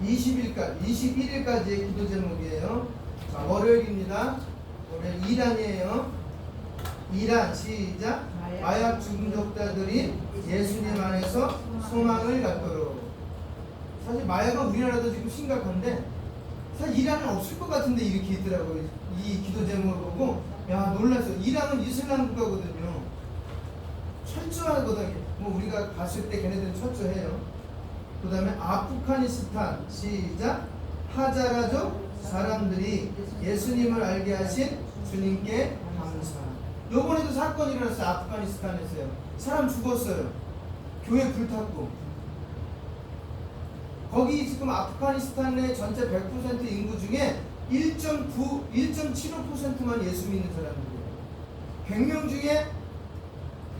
21일까지의 기도 제목이에요. 자, 월요일입니다. 월요일 이란이에요. 이란 시작. 마약 중독자들이 예수님 안에서 소망을 갖도록. 사실 마약은 우리나라도 지금 심각한데 사실 이란은 없을 것 같은데 이렇게 있더라고요. 이 기도 제목을 보고 야 놀랐어요. 이란은 이슬람 국가거든요. 철저하거든요. 뭐 우리가 갔을 때 걔네들은 철저해요. 그 다음에 아프가니스탄 시작. 하자라족 사람들이 예수님을 알게 하신 주님께 감사. 요번에도 사건이 일어났어요. 아프가니스탄에서요. 사람 죽었어요. 교회 불탔고. 거기 지금 아프가니스탄의 전체 100% 인구 중에 1.75%만 예수 믿는 사람들이에요. 100명 중에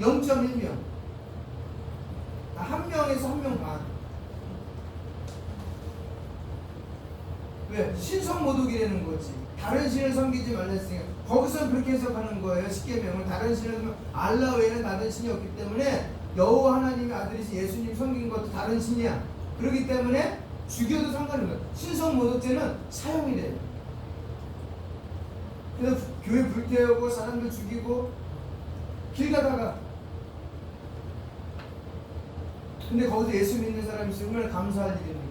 0.1명. 한 명에서 한 명 반. 왜? 신성 모독이라는 거지. 다른 신을 섬기지 말랬으니까. 거기서 그렇게 해석하는 거예요. 십계명을. 다른 신을 알라 외에는 다른 신이 없기 때문에 여호와 하나님의 아들이신 예수님 섬긴 것도 다른 신이야. 그렇기 때문에 죽여도 상관없는 거예요. 신성 모독죄는 사형이 돼요. 그래서 교회 불태우고 사람들 죽이고 길 가다가 근데 거기서 예수 믿는 사람이 있으면 얼마나 감사할 일입니까?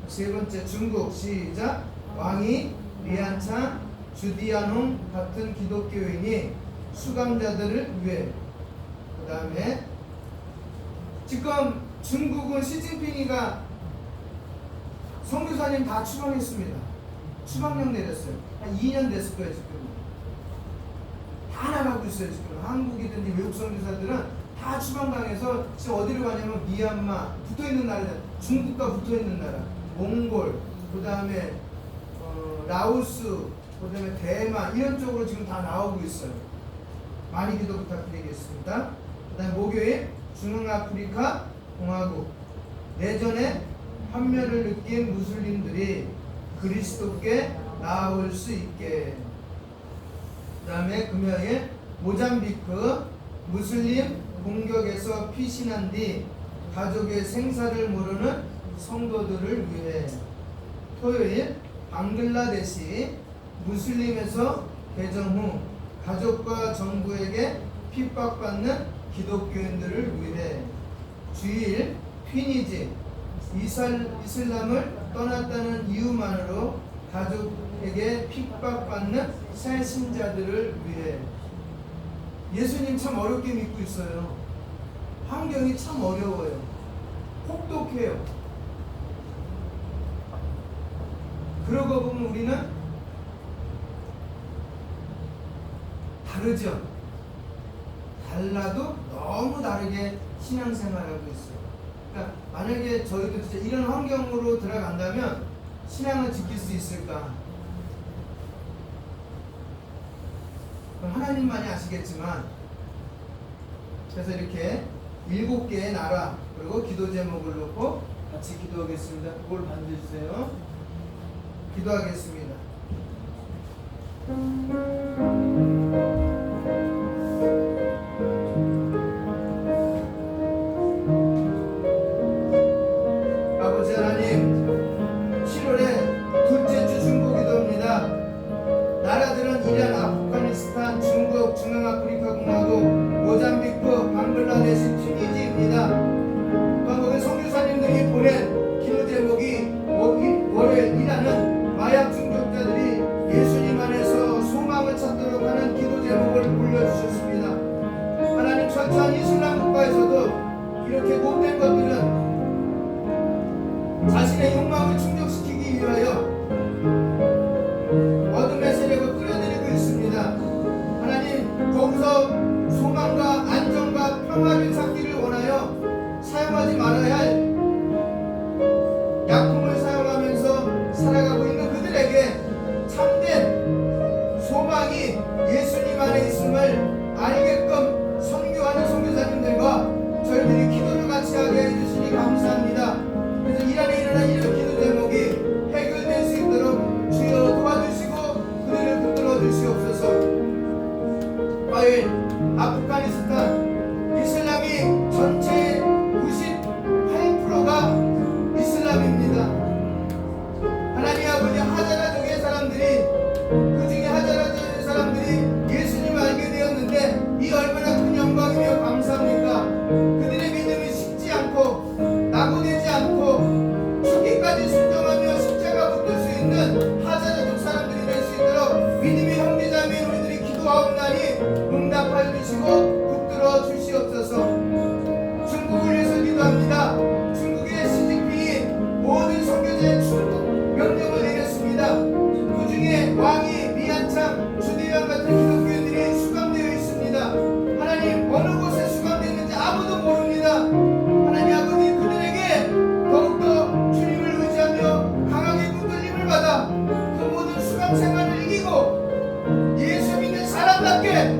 세 번째 중국 시작. 왕이 리안창 주디아농 같은 기독교인이 수감자들을 위해. 그 다음에 지금 중국은 시진핑이가 선교사님 다 추방했습니다. 추방령 내렸어요. 한 2년 됐을 거예요. 지금 다 나가고 있어요. 지금 한국이든지 외국 선교사들은 다 추방당해서 지금 어디로 가냐면 미얀마 붙어있는 나라잖아요. 중국과 붙어있는 나라, 몽골, 그 다음에 라오스, 그 다음에 대만 이런 쪽으로 지금 다 나오고 있어요. 많이 기도 부탁드리겠습니다. 그 다음에 목요일 중앙아프리카 공화국 내전에 환멸을 느낀 무슬림들이 그리스도께 나아올 수 있게. 그 다음에 금요일 모잠비크 무슬림 공격에서 피신한 뒤 가족의 생사를 모르는 성도들을 위해. 토요일 방글라데시 무슬림에서 개정 후 가족과 정부에게 핍박받는 기독교인들을 위해. 주일 튀니지 이슬람을 떠났다는 이유만으로 가족에게 핍박받는 새 신자들을 위해. 예수님 참 어렵게 믿고 있어요. 환경이 참 어려워요. 혹독해요. 그러고 보면 우리는 다르죠. 달라도 너무 다르게 신앙생활하고 있어요. 그러니까 만약에 저희도 진짜 이런 환경으로 들어간다면 신앙을 지킬 수 있을까? 그럼 하나님만이 아시겠지만, 그래서 이렇게 7개의 나라 그리고 기도 제목을 놓고 같이 기도하겠습니다. 그걸 반드시세요. 기도하겠습니다. 아버지 하나님, 7월에 둘째 주 중보 기도입니다. 나라들은 이란, 아프가니스탄, 중국, 중앙아프리카 공화국, 모잠비크, 방글라데시, 튀니지입니다. 거기 선교사님들이 보낸 기도 제목이 월요일 이란은 마약 중독자들이 예수님 안에서 소망을 찾도록 하는 기도 제목을 올려주셨습니다. 하나님, 철저한 이슬람 국가에서도 이렇게 못된 것들은 자신의 욕망을 충족시키기 위하여 어둠의 세력을 끌어들이고 있습니다. 하나님, 거기서 소망과 안정과 평화를 찾기를 원하여 사용하지 말아야 할 약품을 사용하면서 살아가고 있는 그들에게 참된 소망이 예수님 안에 있음을 알게끔 선교하는 선교사님들과 저희들이 기도를 같이 하게 해주시니 감사합니다. 그래서 이란에 일어난 이런 기도 제목이 해결될 수 있도록 주여 도와주시고 그들을 붙들어 주시옵소서. 화요일 아프가니스탄 이슬람이 전체의 98%가 이슬람입니다. 기도합니다. 중국의 시진핑이 모든 선교사의 출국 명령을 내렸습니다. 그 중에 왕이 리안창 주대왕 같은 기독교인들이 수감되어 있습니다. 하나님 어느 곳에 수감되었는지 아무도 모릅니다. 하나님 아버지 그들에게 더욱더 주님을 의지하며 강하게 붙들림을 받아 그 모든 수감 생활을 이기고 예수 믿는 사람답게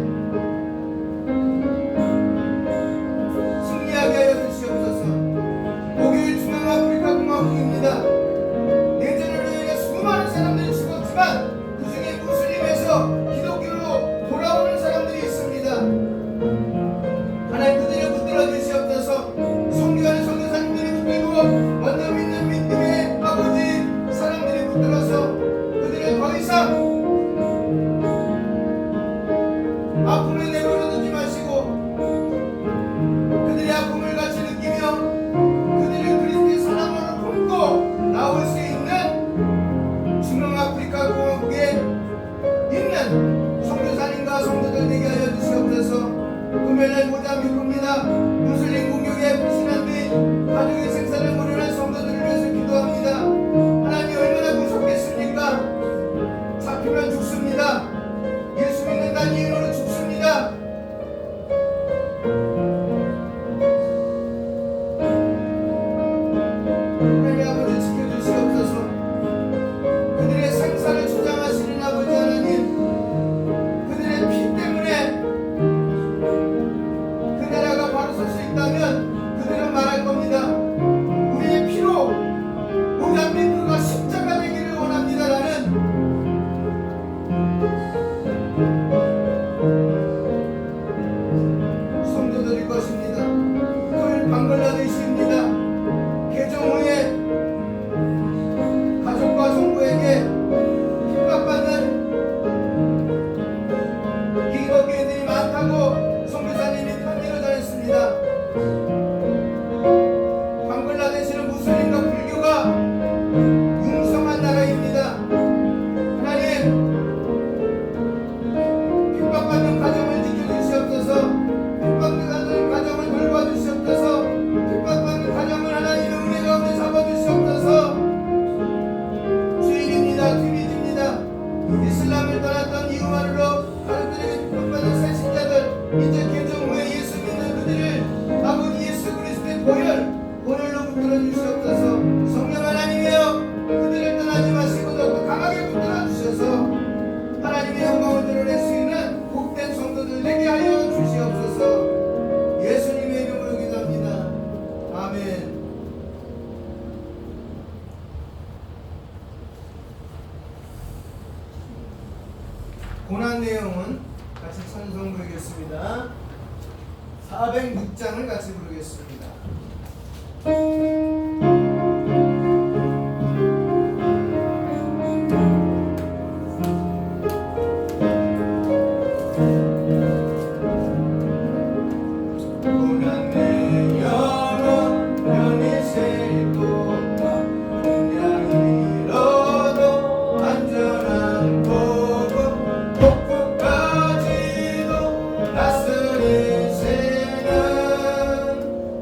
승리하게 하여 주시옵소서. 목요일 중앙아프리카 공화국입니다. 내전으로 인해 수많은 사람들이 죽었지만 그 중에 무슬림에서 기독교로 돌아오는 사람들이 있습니다. 하나님 그들을 붙들어 주시옵소서. 선교하는 선교사님들이 붙들고 먼저 믿는 믿음의 아버지 사람들이 붙들어서 그들을 더 이상 아픔에 내버려두지 마시고 그들의 아픔을 같이 느끼며 그들을 그리스도의 사랑으로 품고 나올 수 있는 중앙아프리카 공화국에 있는 선교사님과 성도들 되게 하여 주시옵소서. 금요일날 모자미입니다. 무슬림 공격에 불신한 뒤 가족의 생사를 모르는 성도들을 위해서 기도합니다. 하나님 얼마나 무섭겠습니까? 잡히면 죽습니다. 예수 믿는다는 이유로 죽습니다. 하나님 아버지 지켜주시옵소서. 그들의 생사를 주장하시는 아버지 하나님, 그들의 피 때문에 그 나라가 바로 설 수 있다면 그들은 말할 겁니다. 우리의 피로 모잠비크가 십자가 되기를 원합니다라는 성도들일 것입니다. 토요일 방글라데시입니다. 개정 후에 가족과 정부에게 핍박받는 기독교인들이 많다고 선교사님이 편지를 전했습니다. 방글라데시는 무슬림과 불교가 융성한 나라입니다. 하나님 핍박받는 가정을 지켜주시옵소서. 핍박받는 가정을 돌봐주시옵소서. 핍박받는 가정을 하나님의 은혜 가운데 잡아주시옵소서. 주일입니다. 주일입니다. 이슬람을 떠났던 이유만으로 가족들에게 핍박받는 새신자들 이제 개정 후에 예수 믿는 그들을 아버지 예수 그리스도의 보혈로 붙들어 주시옵소서. 성령 하나님이여 그들을 떠나지 마시고 더욱 강하게 붙들어 주셔서 하나님의 영광을 드러낼 수 있는 복된 성도들 되게 하여 주시옵소서. 예수님의 이름으로 기도합니다. 아멘. 고난 내용은 같이 찬송 부르겠습니다. 406장을 같이 부르겠습니다.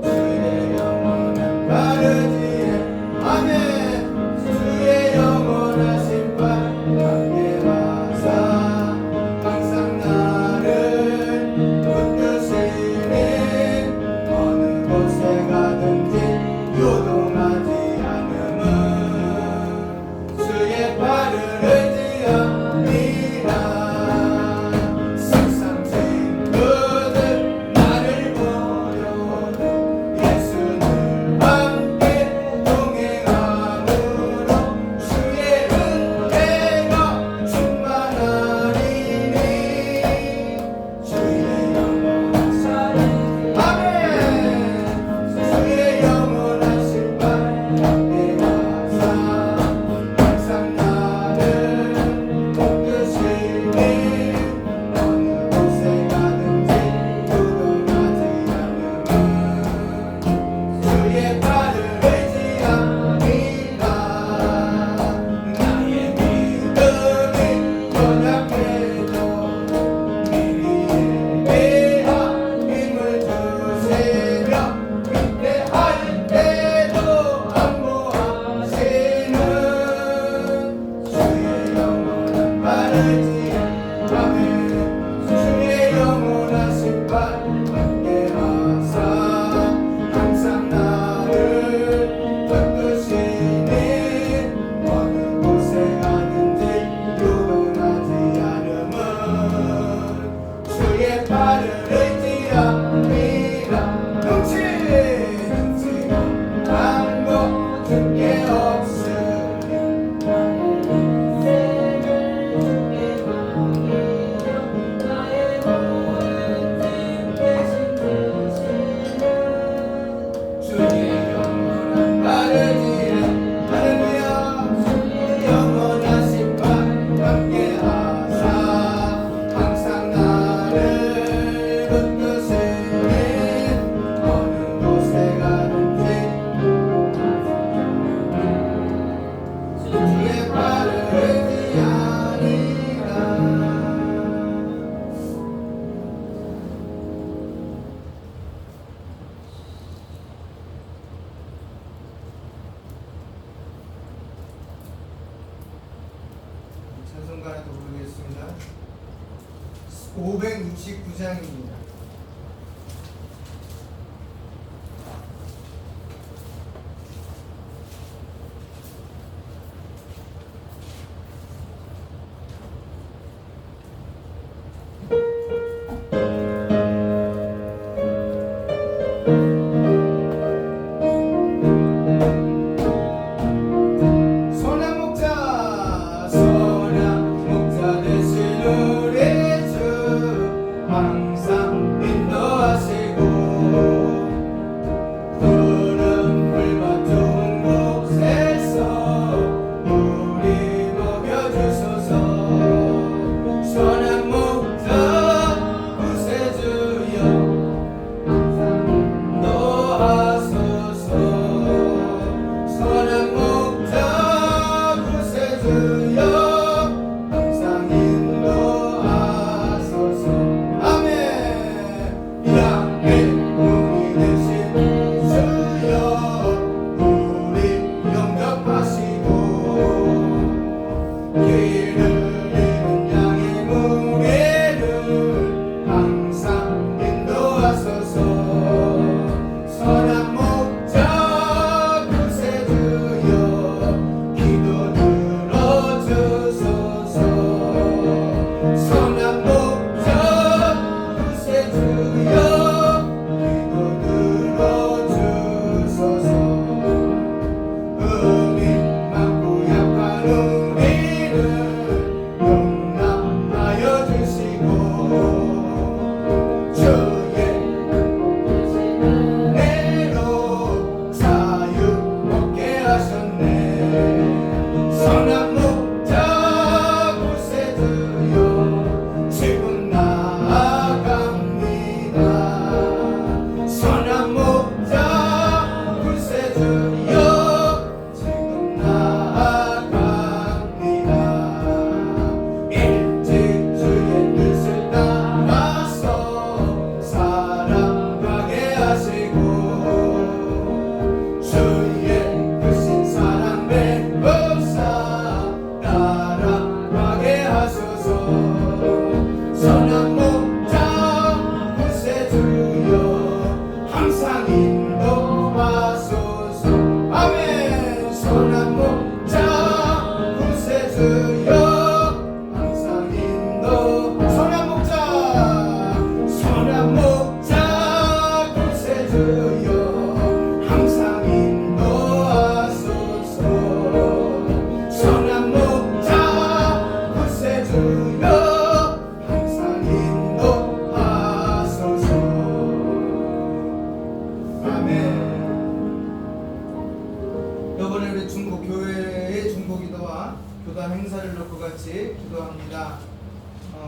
주의 569장입니다.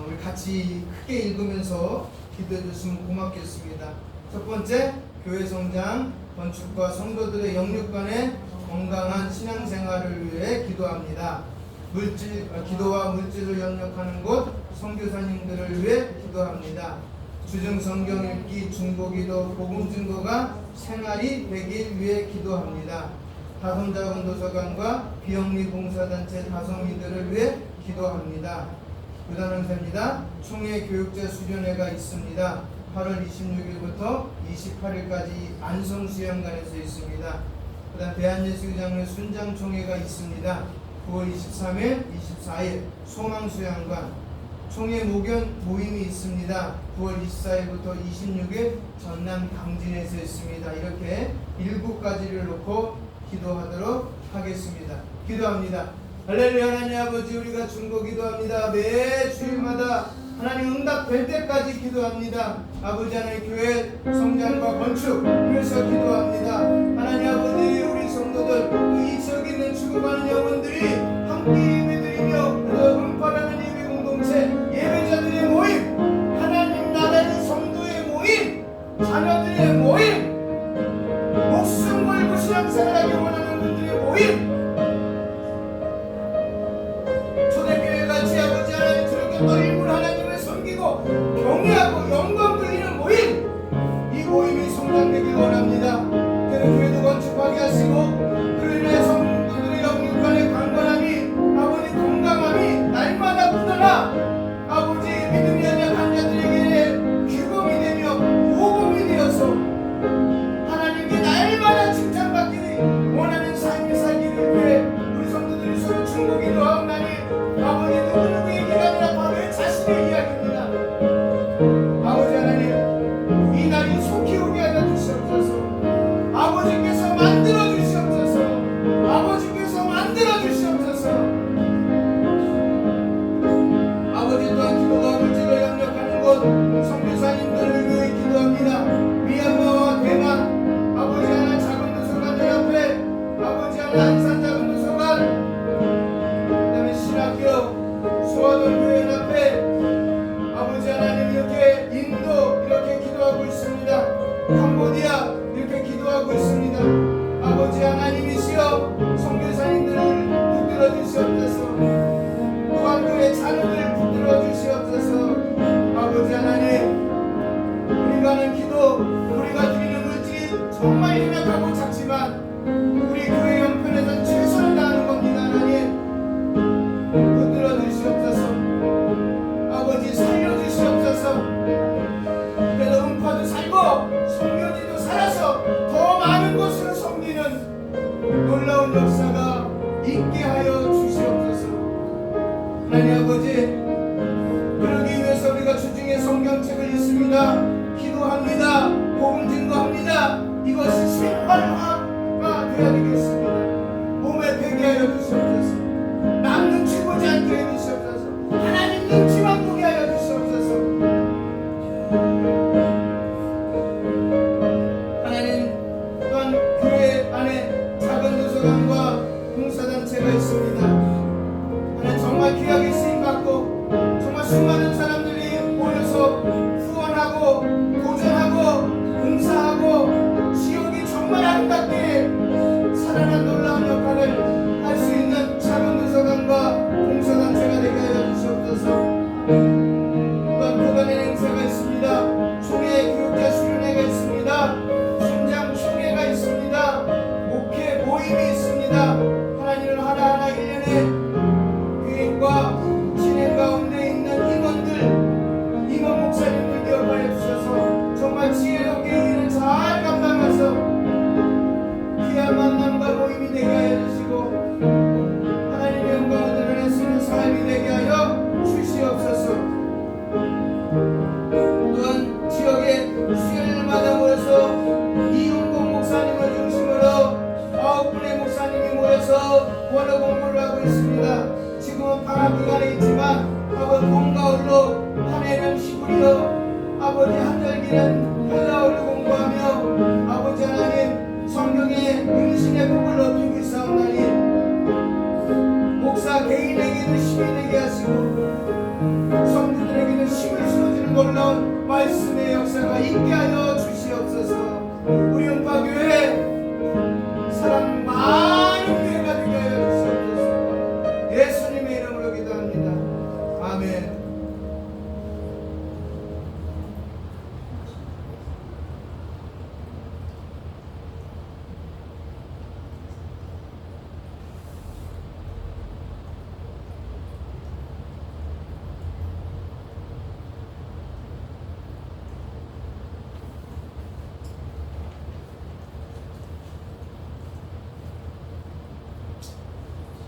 우리 같이 크게 읽으면서 기도해 주시면 고맙겠습니다. 첫 번째, 교회 성장, 건축과 성도들의 영육 간의 건강한 신앙생활을 위해 기도합니다. 기도와 물질을 영역하는 곳 선교사님들을 위해 기도합니다. 주중 성경 읽기, 중보기도, 복음 증거가 생활이 되길 위해 기도합니다. 다솜자원 도서관과 비영리 봉사단체 다솜이들을 위해 기도합니다. 유단원사입니다. 총회 교육자 수련회가 있습니다. 8월 26일부터 28일까지 안성수양관에서 있습니다. 그 다음 대한예수장로 순장총회가 있습니다. 9월 23일, 24일 소망수양관. 총회 모임이 있습니다. 9월 24일부터 26일 전남 강진에서 있습니다. 이렇게 7가지를 놓고 기도하도록 하겠습니다. 기도합니다. 할렐루야. 하나님 아버지, 우리가 중보 기도합니다. 매 주일마다 하나님 응답될 때까지 기도합니다. 아버지 하나님 교회 성장과 건축 위해서 기도합니다. 하나님 아버지, 우리 성도들 또 이 지역에 있는 죽어가는 영혼들이 함께 예배드리며 응파라는 예배 공동체 예배자들의 모임, 하나님 나라의 성도의 모임, 자녀들의 모임, 목숨 걸고 신앙생활하기 원하는 분들의 모임, 초대교회같이 아버지 하나님 저렇게 넓은 하나님을 섬기고 경외하고 영광 돌리는 모임, 이 모임이 성장되길 원합니다. 그는 교회도 건축하게 하시고 그로 인해 성도들의 영육간의 강건함이, 아버지 건강함이 날마다 굳어나 아버지 믿음이 연약한 자들 얼마나 칭찬받기를 원하는 삶을 살기를 위해 우리 성도들이 서로 중보기도 하옵나니 아버지 누구누구의 얘기가 아니라 바로 자신의 이야기입니다. 아버지 하나님 이 날이 속히 오게 하여 주시옵소서. 아버지께서 만들어 주시옵소서. 아버지께서 만들어 주시옵소서. 아버지 또한 기도가 물질을 양력하는 곳 선교사님들을 위해 기도합니다. 미얀마와 대만 아버지 하나 작은 도서관 연합회 아버지 하나 안산 작은 도서관 그다음에 신학교 소아동교 연합회 아버지 하나님 이렇게 인도 이렇게 기도하고 있습니다. 캄보디아 이렇게 기도하고 있습니다. 아버지 하나님이시여 선교사님들을 붙들어 주시옵소서. 또한 그의 자녀들을 붙들어 주시옵소서. 아버지 하나님 우리가 하는 기도 우리가 드리는 물질이 정말 연약하고 작지만 우리 교회 형편에서 최선을 다하는 겁니다. 하나님 붙들어 주시옵소서. 아버지 살려주시옵소서. 그래도 음파도 살고 성교지도 살아서 더 많은 곳으로 섬기는 놀라운 역사가 있게 하여 주시옵소서. 하나님 아버지 그러기 위해서 우리가 주중에 성경책을 읽습니다. 기도합니다. 복음 증거합니다. 이것이 생활화가 되어야 되겠습니다. 몸에 배게 하여 주시옵소서. 남 눈치 보지 않게 해 주시옵소서. 하나님 눈치만 보게 하여 주시옵소서. 하나님 또한 교회 안에 작은 도서관과 봉사단체가 있습니다. 하나님 정말 귀하게 쓰임받고 정말 수많은 사람들이 모여서 후원하고 도전하고 봉사하고 지옥이 정말 아름답게 살아난 놀라운 역할을 할 수 있는 작은 도서관과 봉사단체가 되게 하여 주시옵소서. 또한 교단의 행사가 있습니다. 총회 교육자 수련회가 있습니다. 순장 총회가 있습니다. 목회 모임이 있습니다. 하나님을 하나하나 1년에 계획과 진행 가운데 있는 임원 목사님들 기억하여 주셔서 정말 지혜롭게 일을 잘 감당해서 귀한 만남과 모임이 되게 하여 주시고 하나님의 영광을 드러낼 수 있는 삶이 되게 하여 주시옵소서. 또한 지역에 수요일마다 모여서 이용공 목사님을 중심으로 9분의 목사님이 모여서 원어 공부를 하고 있습니다. 지금은 방학 기간에 있지만 아버지 봄 가을로 한 해는 히브리어 아버지 한절기는 헬라어를 공부하며 아버지 하나님 성경의 은신의 복을 높이고 있사옵나니 목사 개인에게도 힘이 되게 하시고 성도들에게도 힘을 실어주는 놀라운 말씀의 역사가 있게 하여 주시옵소서. 우리 은파교회 사랑 많은 교회가 되게 하여 주시옵소서. 예수님의 이름으로 기도합니다. 아멘.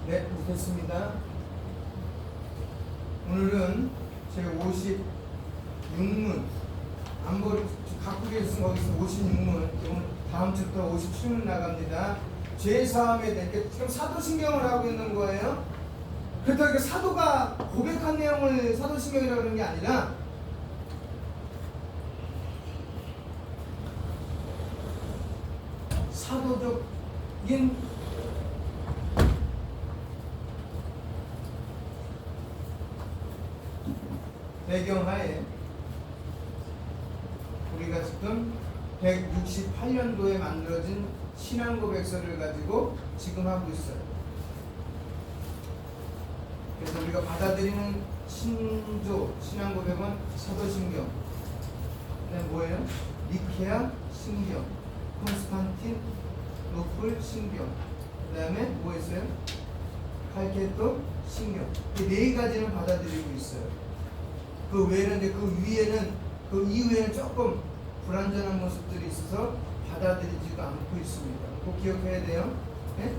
네, 됐습니다. 오늘은 제 56문 안보를 갖고 계신 거기서 56문 오늘 다음 주부터 57문 나갑니다. 죄사함에 대해 지금 사도신경을 하고 있는 거예요. 그렇다고 사도가 고백한 내용을 사도신경이라고 하는 게 아니라 사도적인 배경하에 우리가 지금 168년도에 만들어진 신앙고백서를 가지고 지금 하고 있어요. 그래서 우리가 받아들이는 신조 신앙고백은 사도신경, 그다음에 뭐예요? 니케아 신경, 콘스탄티노플 신경, 그다음에 뭐 있어요? 칼케토 신경. 이 네 가지는 받아들이고 있어요. 그 외에는 그 이후에는 조금 불완전한 모습들이 있어서 받아들이지도 않고 있습니다. 기억해야 돼요. 네?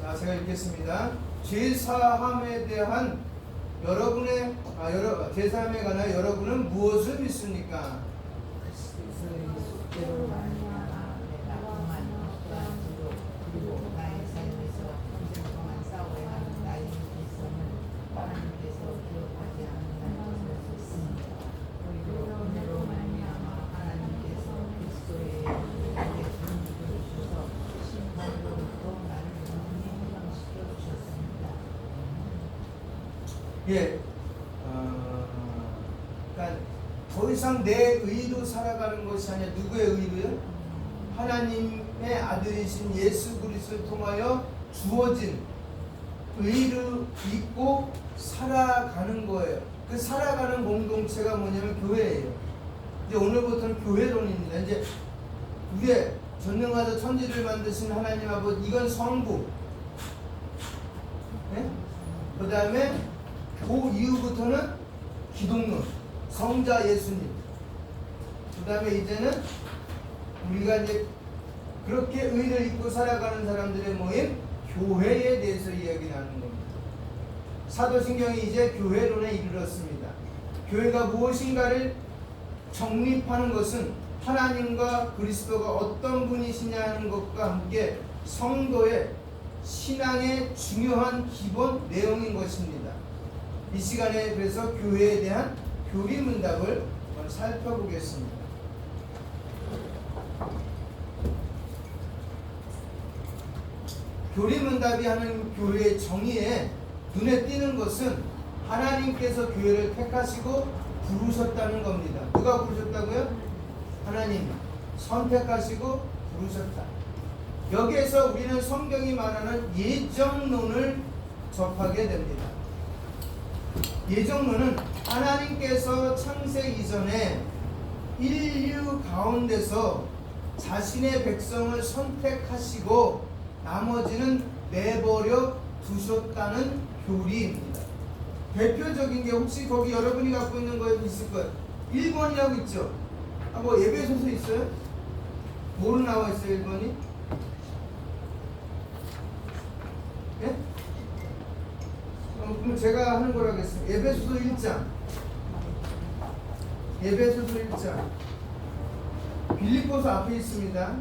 자, 제가 읽겠습니다. 제사함에 대한 여러분의 제사함에 관하여 여러분은 무엇을 믿습니까? 예, 그러니까 더 이상 내 의로 살아가는 것이 아니라 누구의 의로요? 하나님의 아들이신 예수 그리스도를 통하여 주어진 의를 믿고 살아가는 거예요. 그 살아가는 공동체가 뭐냐면 교회예요. 이제 오늘부터는 교회론입니다. 이제 우리의 전능하사 천지를 만드신 하나님 아버지, 이건 성부. 네? 그 다음에 그 이후부터는 기독론, 성자 예수님. 그 다음에 이제는 우리가 이제 그렇게 의를 입고 살아가는 사람들의 모임, 교회에 대해서 이야기 나누는 겁니다. 사도신경이 이제 교회론에 이르렀습니다. 교회가 무엇인가를 정립하는 것은 하나님과 그리스도가 어떤 분이시냐는 것과 함께 성도의 신앙의 중요한 기본 내용인 것입니다. 이 시간에 그래서 교회에 대한 교리문답을 한번 살펴보겠습니다. 교리문답이 하는 교회의 정의에 눈에 띄는 것은 하나님께서 교회를 택하시고 부르셨다는 겁니다. 누가 부르셨다고요? 하나님 선택하시고 부르셨다. 여기에서 우리는 성경이 말하는 예정론을 접하게 됩니다. 예정론은 하나님께서 창세 이전에 인류 가운데서 자신의 백성을 선택하시고 나머지는 내버려 두셨다는 교리입니다. 대표적인 게 혹시 거기 여러분이 갖고 있는 거 있을 거예요. 1번이라고 있죠. 뭐 에베소서 있어요? 뭐로 나와 있어요 1번이? 예? 그럼 제가 하는 거라고 했습니다. 에베소서 1장, 에베소서 1장, 빌립보서 앞에 있습니다.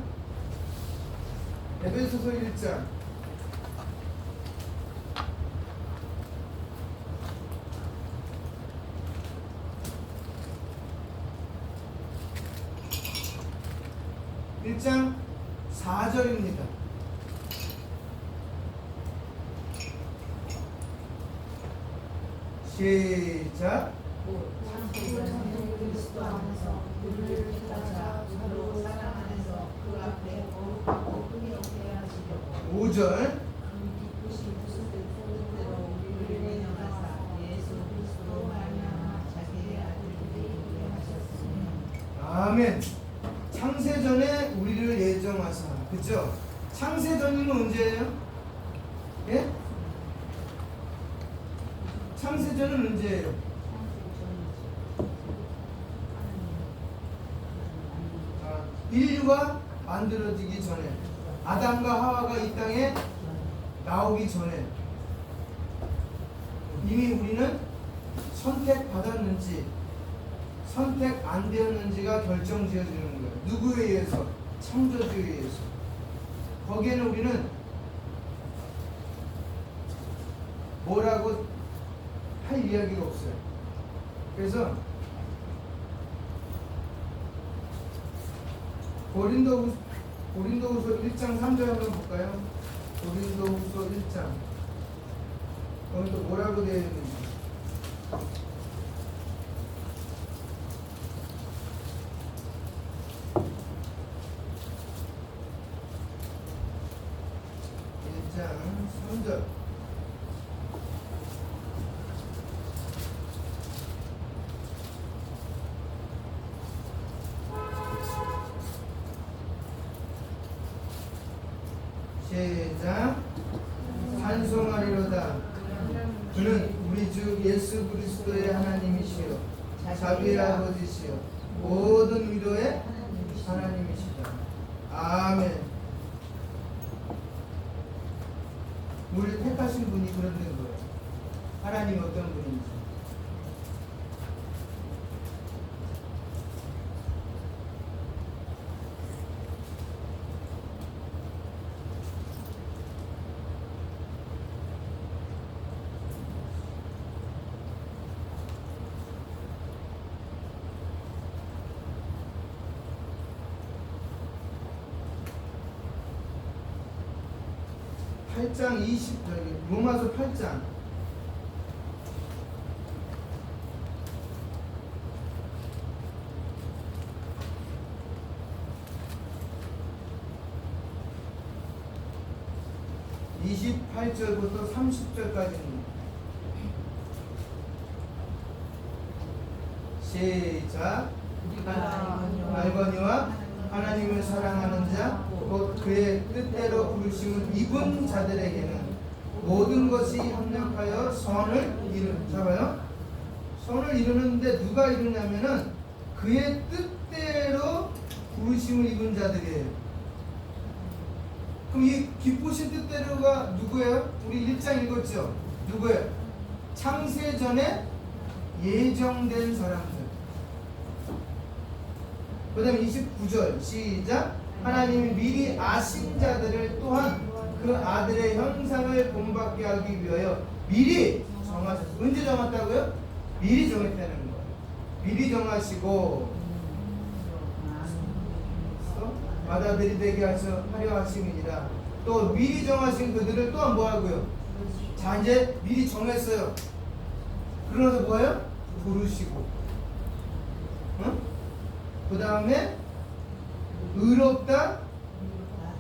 에베소서 1장, (1장) 4절입니다. 시작. 그리스도 안에서 그를 찾아 서로 사랑 안에서 그 앞에 거룩하고 흠이 없게 하시려고 5절. 기쁘시 무슨 뜻대로 우리를 내려가사 예수 그리스도로 말미암아 자기의 아들들이 있게 하셨으니. 아멘. 창세전에 우리를 예정하사. 그죠? 창세전이면 언제예요? 예? 창세전은 언제예요? 인류가 만들어지기 전에, 아담과 하와가 이 땅에 나오기 전에 이미 우리는 선택받았는지 선택 안 되었는지가 결정지어지는 거예요. 누구에 의해서? 창조주에 의해서. 거기에는 우리는 뭐라고 할 이야기가 없어요. 그래서 고린도후서 1장 3절 한번 볼까요? 고린도후서 1장. 거기 또 뭐라고 되어 있는지. 시작. 찬송하리로다. 그는 우리 주 예수 그리스도의 하나님이시요 자비의 아버지시요 모든 위로의 하나님이시다. 아멘. 우리를 택하신 분이 그런 된 거예요. 하나님이 어떤 분인지. 로마서 8장 28절부터 30절까지입니다. 시작. 알거니와 하나님을 사랑하는 자, 곧 그의 뜻대로 부르심을 입은 자들에게는 모든 것이 협력하여 선을 이루는. 잡아요? 선을 이루는데 누가 이루냐면은 그의 뜻대로 부르심을 입은 자들이에요. 그럼 이 기쁘신 뜻대로가 누구예요? 우리 1장 읽었죠? 누구예요? 창세전에 예정된 사람들. 그 다음에 29절 시작. 하나님이 미리 아신 자들을 또한 그 아들의 형상을 본받게 하기 위하여 미리 정하셨어요. 언제 정했다고요? 미리 정했다는 거예요. 미리 정하시고 받아들이 되게 하려 하심이니라. 또 미리 정하신 그들을 또한 뭐하고요? 자, 이제 미리 정했어요. 그러면서 뭐예요? 부르시고, 응? 그 다음에 의롭다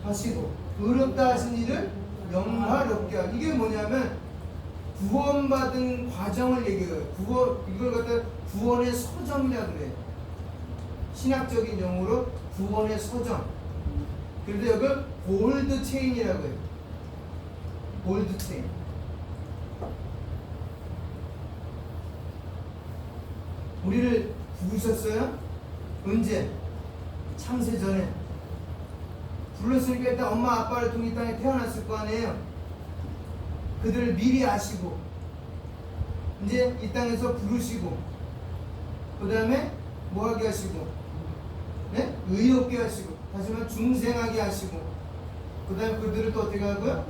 하시고, 의롭다 하신 이를 영화롭게 하고. 이게 뭐냐면 구원받은 과정을 얘기해요. 이걸 갖다 구원의 서정이라고 그래요. 신학적인 용어로 구원의 서정. 그런데 이걸 골드 체인이라고 해요. 골드 체인. 우리를 부르셨어요? 언제? 창세 전에. 불렀으니까 일단 엄마 아빠를 통해 이 땅에 태어났을 거 아니에요. 그들을 미리 아시고 이제 이 땅에서 부르시고 그 다음에 뭐하게 하시고, 네? 의롭게 하시고, 다시 말해 중생하게 하시고, 그 다음에 그들을 또 어떻게 하고요?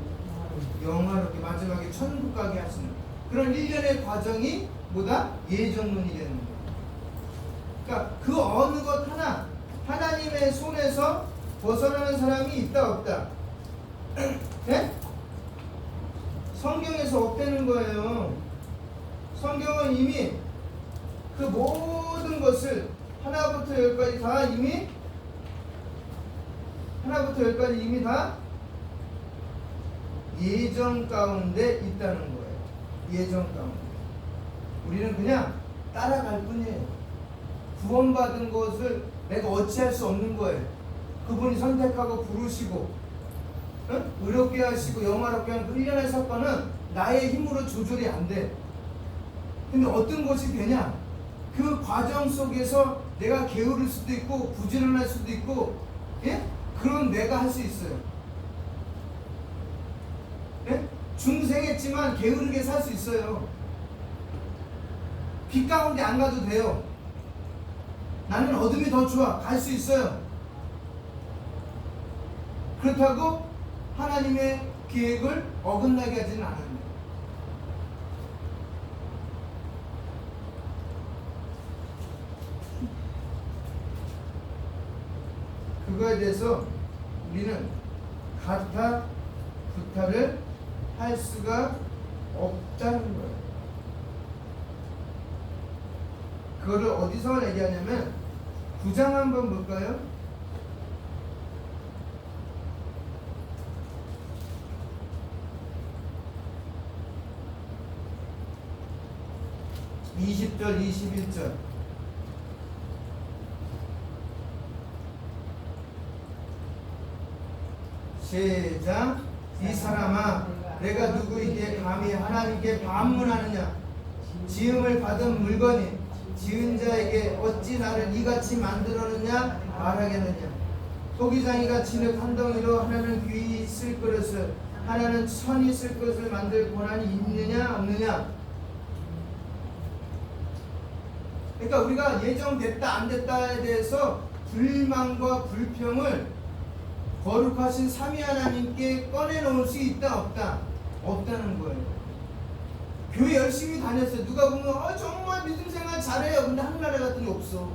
영화롭게, 마지막에 천국 가게 하시는 그런 일련의 과정이 뭐다? 예정론이 되는 거예요. 그러니까 그 어느 것 하나 하나님의 손에서 벗어나는 사람이 있다 없다? 네? 성경에서 없다는 거예요. 성경은 이미 그 모든 것을 하나부터 열까지 다 이미 다 예정 가운데 있다는 거예요. 예정 가운데. 우리는 그냥 따라갈 뿐이에요. 구원받은 것을 내가 어찌할 수 없는 거예요. 그분이 선택하고 부르시고, 응? 의롭게 하시고 영화롭게 하는 그 일련의 사건은 나의 힘으로 조절이 안 돼. 근데 어떤 것이 되냐? 그 과정 속에서 내가 게으를 수도 있고 부지런할 수도 있고, 예? 그런 내가 할 수 있어요. 예? 중생했지만 게으르게 살 수 있어요. 빛 가운데 안 가도 돼요. 나는 어둠이 더 좋아. 갈 수 있어요. 그렇다고 하나님의 계획을 어긋나게 하지는 않아요. 그거에 대해서 우리는 가타, 구타를 할 수가 없다는 거예요. 그거를 어디서 얘기하냐면 9장 한번 볼까요? (20절) (21절) 시작. 이 사람아, 내가 누구에게 감히 하나님께 반문하느냐? 지음을 받은 물건이 지은 자에게 어찌 나를 이같이 만들었느냐 말하겠느냐? 토기장이가 진흙 한 덩이로 하나는 귀히 쓸 그릇을 하나는 선이 쓸 것을 만들 권한이 있느냐 없느냐. 그러니까 우리가 예정됐다 안 됐다에 대해서 불만과 불평을 거룩하신 삼위 하나님께 꺼내놓을 수 있다 없다? 없다는 거예요. 교회 열심히 다녔어요. 누가 보면 정말 믿음 생활 잘해요. 근데 하늘나라 같은 게 없어.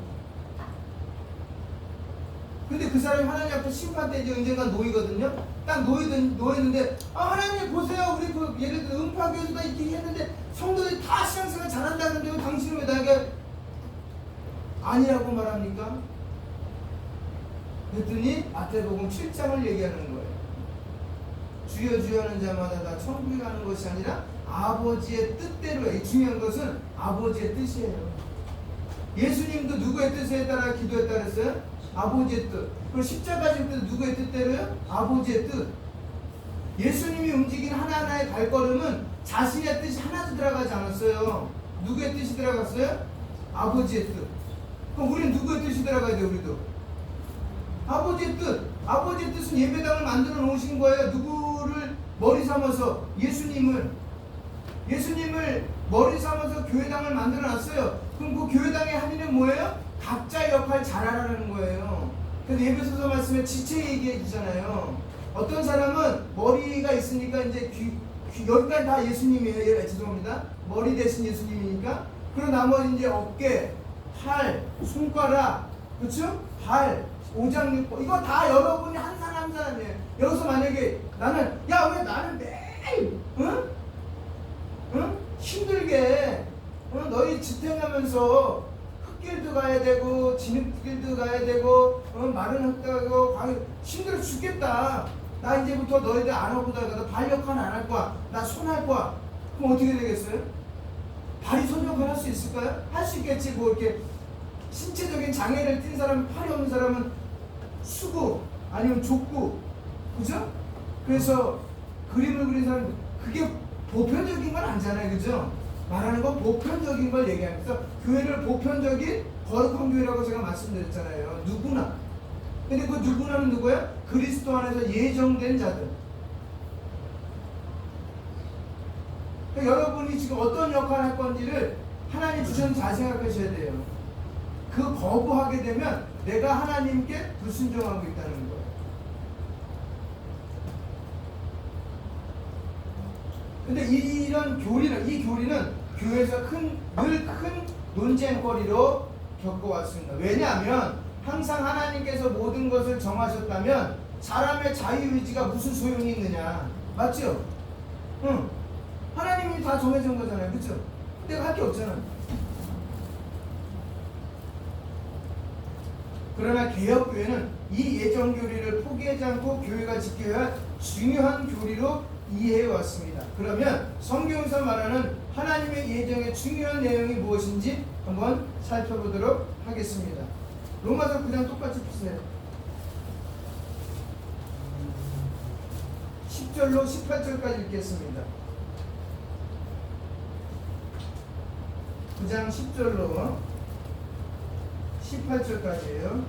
근데 그 사람이 하나님 앞에 심판 때 이제 언젠간 놓이거든요. 딱 놓였는데 하나님 보세요. 우리 그 예를 들어 음파교회도 이렇게 했는데 성도들이 다 신앙생활 잘한다는데 당신은 왜 나에게 아니라고 말합니까? 그랬더니 마태복음 7장을 얘기하는 거예요. 주여 주여 하는 자마다 다 천국에 가는 것이 아니라 아버지의 뜻대로예요. 중요한 것은 아버지의 뜻이에요. 예수님도 누구의 뜻에 따라 기도했다 그랬어요? 아버지의 뜻. 그리고 십자가 질 때도 누구의 뜻대로요? 아버지의 뜻. 예수님이 움직인 하나하나의 발걸음은 자신의 뜻이 하나도 들어가지 않았어요. 누구의 뜻이 들어갔어요? 아버지의 뜻. 그럼 우리는 누구의 뜻이 들어가야 돼요? 우리도 아버지의 뜻. 아버지의 뜻은 예배당을 만들어 놓으신 거예요. 누구를 머리 삼아서? 예수님을 머리 삼아서 교회당을 만들어 놨어요. 그럼 그 교회당의 한 일은 뭐예요? 각자의 역할 잘하라는 거예요. 그래서 예배소서 말씀에 지체 얘기해 주잖아요. 어떤 사람은 머리가 있으니까 이제 여기까지 다 예수님이에요. 죄송합니다. 머리 대신 예수님이니까. 그리고 나머지 이제 어깨, 팔, 손가락, 그렇죠? 발, 오장육부, 이거 다 여러분이 한 사람 한 사람이에요. 여기서 만약에 나는 왜 나는 매일 힘들게 너희 지탱하면서 흙길도 가야 되고 진흙길도 가야 되고 마른 흙도 가고 힘들어 죽겠다. 나 이제부터 너희들 안 하고 다가 발 역할 안 할 거야. 나 손 할 거야. 그럼 어떻게 되겠어요? 발이 손 역할 할 수 있을까요? 할 수 있겠지. 뭐 이렇게 신체적인 장애를 띈 사람, 팔이 없는 사람은 수구 아니면 족구, 그죠? 그래서 그림을 그린 사람, 그게 보편적인 건 아니잖아요, 그죠? 말하는 건 보편적인 걸 얘기하면서 교회를 보편적인 거룩한 교회라고 제가 말씀드렸잖아요. 누구나. 근데 그 누구나는 누구야? 그리스도 안에서 예정된 자들. 그러니까 여러분이 지금 어떤 역할을 할 건지를 하나님 주셨는지 잘 생각하셔야 돼요. 그 거부하게 되면 내가 하나님께 불순종하고 있다는 거예요. 근데 이 교리는 교회에서 늘 큰 논쟁거리로 겪어왔습니다. 왜냐하면 항상 하나님께서 모든 것을 정하셨다면 사람의 자유의지가 무슨 소용이 있느냐. 맞죠? 응. 하나님이 다 정해준 거잖아요. 그쵸? 내가 할 게 없잖아. 그러나 개혁교회는 이 예정교리를 포기하지 않고 교회가 지켜야 할 중요한 교리로 이해해왔습니다. 그러면 성경에서 말하는 하나님의 예정의 중요한 내용이 무엇인지 한번 살펴보도록 하겠습니다. 로마서 9장 똑같이 푸세요. 10절로 18절까지 읽겠습니다. 9장 10절로 18절까지예요.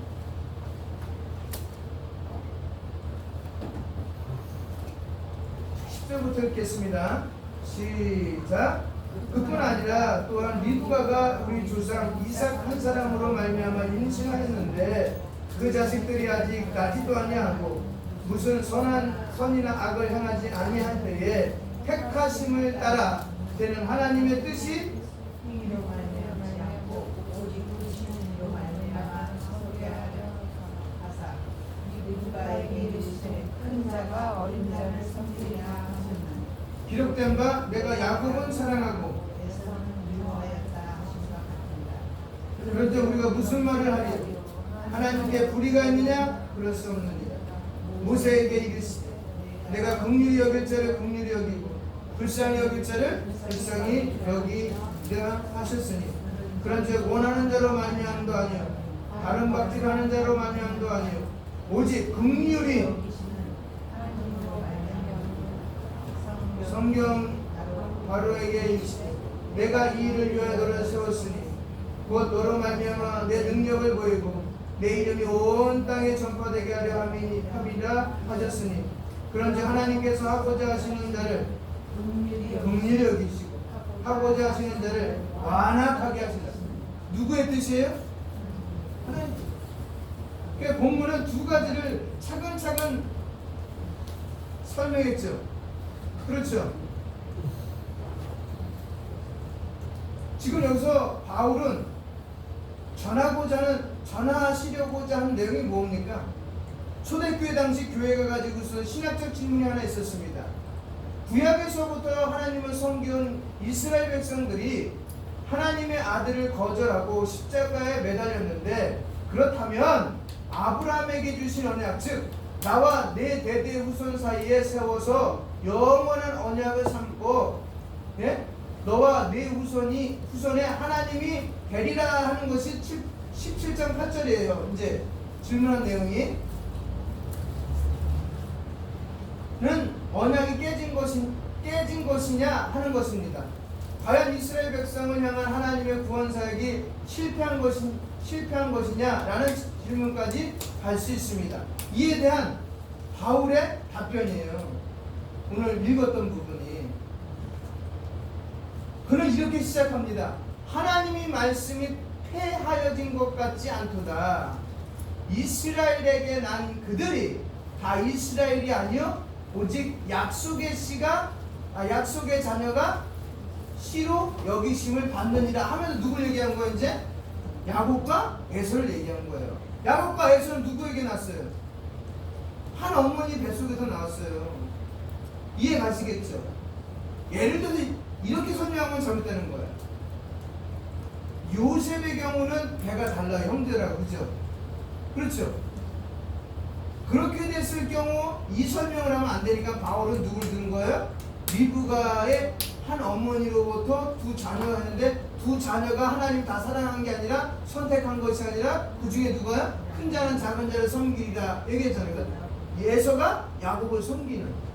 10절부터 읽겠습니다. 시작. 그뿐 아니라 또한 리브가가 우리 조상 이삭 한 사람으로 말미암아 임신하였는데 그 자식들이 아직 나지도 아니하고 무슨 선이나 악을 행하지 아니할 때에 택하심을 따라 되는 하나님의 뜻이 기록된 바 내가 야곱은 사랑하고. 그럴 때 우리가 무슨 말을 하리? 하나님께 불의가 있느냐? 그럴 수 없느니라. 모세에게 이르시되 내가 긍휼히 여길 자를 긍휼히 여기고 불쌍히 여길 자를 불쌍히 여기라 하셨으니 그런즉 원하는 자로 말미암도 아니요 다른 박질하는 자로 말미암도 아니요 오직 긍휼히. 성경 바로에게 이르시되 내가 이 일을 위하여 너를 세웠으니 곧 너로 말미암아 내 능력을 보이고 내 이름이 온 땅에 전파되게 하려 함이라 하셨으니 그런지 하나님께서 하고자 하시는 자를 긍휼히 여기시고 하고자 하시는 자를 완악하게 하시다. 누구의 뜻이에요? 하나님. 그러니까 본문은 두 가지를 차근차근 설명했죠. 그렇죠. 지금 여기서 바울은 전하시려고자 하는 내용이 뭡니까? 초대교회 당시 교회가 가지고서 신학적 질문이 하나 있었습니다. 구약에서부터 하나님을 섬겨온 이스라엘 백성들이 하나님의 아들을 거절하고 십자가에 매달렸는데, 그렇다면 아브라함에게 주신 언약, 즉 나와 내 대대 후손 사이에 세워서 영원한 언약을 삼고, 너와 네 후손에 하나님이 되리라 하는 것이 17장 8절이에요. 이제 질문한 내용이 는 언약이 깨진 것이냐 하는 것입니다. 과연 이스라엘 백성을 향한 하나님의 구원 사역이 실패한 것이냐라는 질문까지 갈 수 있습니다. 이에 대한 바울의 답변이에요. 오늘 읽었던 부분이. 그는 이렇게 시작합니다. 하나님이 말씀이 폐하여진 것 같지 않도다. 이스라엘에게 난 그들이 다 이스라엘이 아니요 오직 약속의 자녀가 씨로 여기심을 받느니라 하면서 누굴 얘기한 거예요? 이제 야곱과 에서를 얘기한 거예요. 야곱과 에서는 누구에게 났어요? 한 어머니 뱃속에서 나왔어요. 이해 가시겠죠? 예를 들어서 이렇게 설명하면 잘못되는 거예요. 요셉의 경우는 배가 달라요. 형제라고. 그죠? 그렇죠? 그렇게 됐을 경우 이 설명을 하면 안 되니까 바울은 누굴 든 거예요? 리브가의 한 어머니로부터 두 자녀가 있는데, 두 자녀가 하나님 다 사랑한 게 아니라 선택한 것이 아니라 그 중에 누가요? 큰 자는 작은 자를 섬기리라 얘기했잖아요. 에서가 야곱을 섬기는.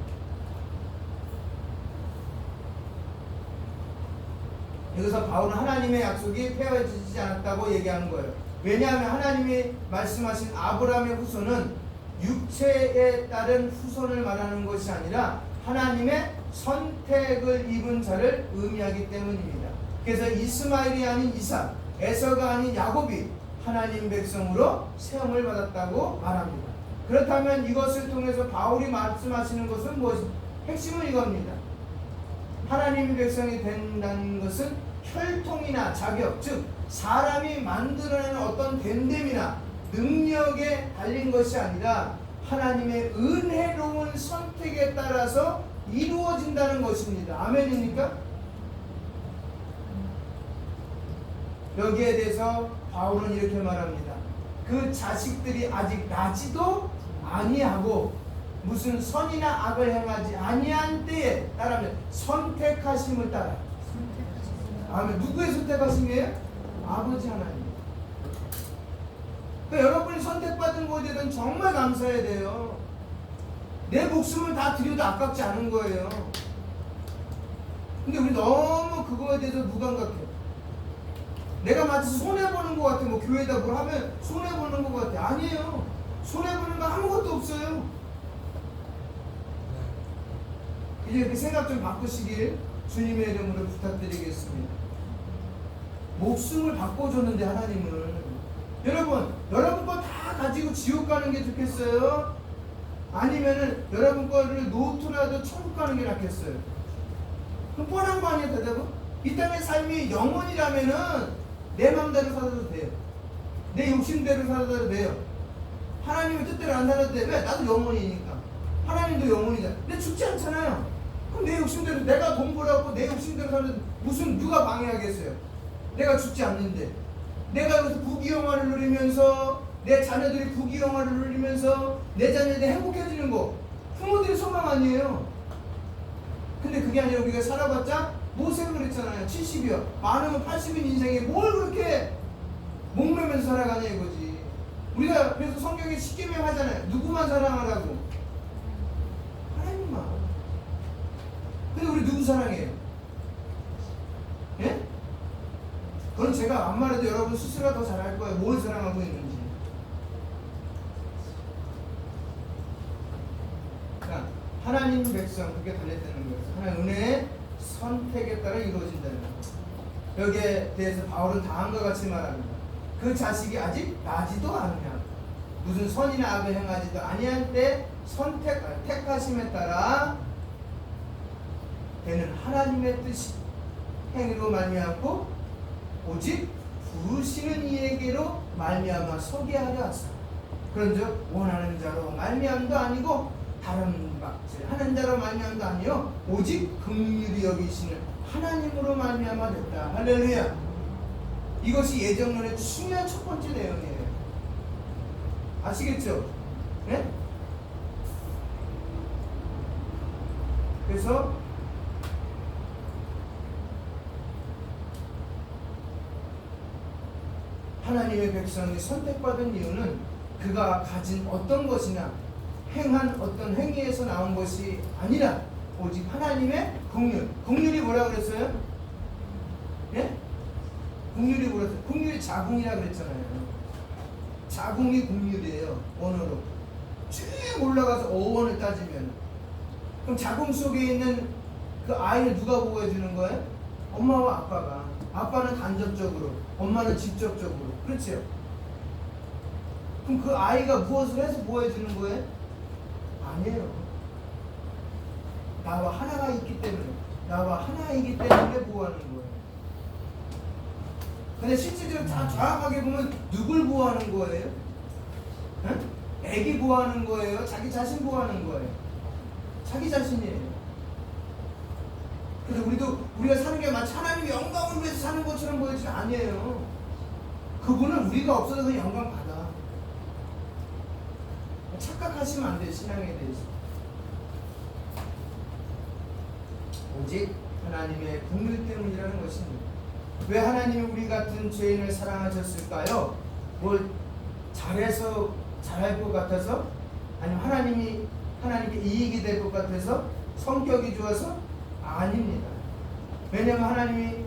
여기서 바울은 하나님의 약속이 폐허지지 않았다고 얘기하는 거예요. 왜냐하면 하나님이 말씀하신 아브라함의 후손은 육체에 따른 후손을 말하는 것이 아니라 하나님의 선택을 입은 자를 의미하기 때문입니다. 그래서 이스마엘이 아닌 이삭, 에서가 아닌 야곱이 하나님 백성으로 세움을 받았다고 말합니다. 그렇다면 이것을 통해서 바울이 말씀하시는 것은 무엇입니까? 핵심은 이겁니다. 하나님의 백성이 된다는 것은 혈통이나 자격, 즉 사람이 만들어내는 어떤 됨됨이나 능력에 달린 것이 아니라 하나님의 은혜로운 선택에 따라서 이루어진다는 것입니다. 아멘입니까? 여기에 대해서 바울은 이렇게 말합니다. 그 자식들이 아직 나지도 아니하고 무슨 선이나 악을 행하지 아니한 때에 따르면 선택하심을 따라. 아멘. 누구의 선택하심이에요? 아버지 하나님. 그러니까 여러분이 선택받은 것에 대해서는 정말 감사해야 돼요. 내 목숨을 다 드려도 아깝지 않은 거예요. 근데 우리 너무 그거에 대해서 무감각해. 내가 마치 손해보는 것 같아. 뭐 교회에다 뭘 하면 손해보는 것 같아. 아니에요. 손해보는 거 아무것도 없어요. 이제 그 생각 좀 바꾸시길 주님의 이름으로 부탁드리겠습니다. 목숨을 바꿔줬는데 하나님을, 여러분 거 다 가지고 지옥 가는 게 좋겠어요? 아니면은 여러분 거를 놓더라도 천국 가는 게 낫겠어요? 그럼 뻔한 거 아니에요, 대답은? 이 땅의 삶이 영원이라면은 내 마음대로 살아도 돼요. 내 욕심대로 살아도 돼요. 하나님의 뜻대로 안 살아도 돼. 왜? 나도 영원이니까. 하나님도 영원이잖아. 근데 죽지 않잖아요. 그럼 내 욕심대로, 내가 돈 벌어갖고 내 욕심대로 살면 무슨 누가 방해하겠어요? 내가 죽지 않는데. 내가 여기서 부귀영화를 누리면서, 내 자녀들이 부귀영화를 누리면서 내 자녀들이 행복해지는 거, 부모들의 소망 아니에요. 근데 그게 아니라 우리가 살아봤자, 모세가 그랬잖아요. 70이요. 많으면 80인 인생에 뭘 그렇게 목매면서 살아가냐 이거지. 우리가 그래서 성경에 쉽게 명하잖아요. 누구만 사랑하라고? 하나님만. 근데 우리 누구 사랑해요? 예? 그건 제가 안 말해도 여러분 스스로가 더 잘 알 거예요. 뭘 사랑하고 있는지. 자, 하나님 백성 그렇게 달렸다는 거예요. 하나님 은혜의 선택에 따라 이루어진다는 거예요. 여기에 대해서 바울은 다음과 같이 말합니다. 그 자식이 아직 나지도 않으면 무슨 선이나 악을 행하지도 아니할 때 택하심에 따라 되는 하나님의 뜻이 행위로 말미암고 오직 부르시는 이에게로 말미암아 서게 하려 하사 그런즉 원하는 자로 말미암도 아니고 다른 박질 하는 자로 말미암도 아니요 오직 긍휼히 여기시는 하나님으로 말미암아 됐다. 할렐루야. 이것이 예정론의 중요한 첫 번째 내용이에요. 아시겠죠? 네? 그래서 하나님의 백성이 선택받은 이유는 그가 가진 어떤 것이나 행한 어떤 행위에서 나온 것이 아니라 오직 하나님의 긍휼. 긍휼이 뭐라 그랬어요? 예? 긍휼이 뭐라 그랬어요? 긍휼이 자궁이라 그랬잖아요. 자궁이 긍휼이에요. 원어로 쭉 올라가서 어원을 따지면 그럼 자궁 속에 있는 그 아이를 누가 보호해 주는 거예요? 엄마와 아빠가. 아빠는 간접적으로, 엄마는 직접적으로. 그렇죠? 그럼 그 아이가 무엇을 해서 보호해 주는 거예요? 아니에요. 나와 하나가 있기 때문에, 나와 하나이기 때문에 보호하는 거예요. 근데 실질적으로 다 정확하게 보면 누굴 보호하는 거예요? 응? 애기 보호하는 거예요? 자기 자신 보호하는 거예요? 자기 자신이에요. 그래서 우리가 사는 게 마치 하나님의 영광을 위해서 사는 것처럼 보이지 아니에요. 그분은 우리가 없어서 그 영광 받아. 착각하시면 안 돼요. 신앙에 대해서. 오직 하나님의 긍휼 때문이라는 것입니다. 왜 하나님이 우리 같은 죄인을 사랑하셨을까요? 뭘 잘해서 잘할 것 같아서? 아니면 하나님께 이익이 될 것 같아서? 성격이 좋아서? 아닙니다. 왜냐하면 하나님이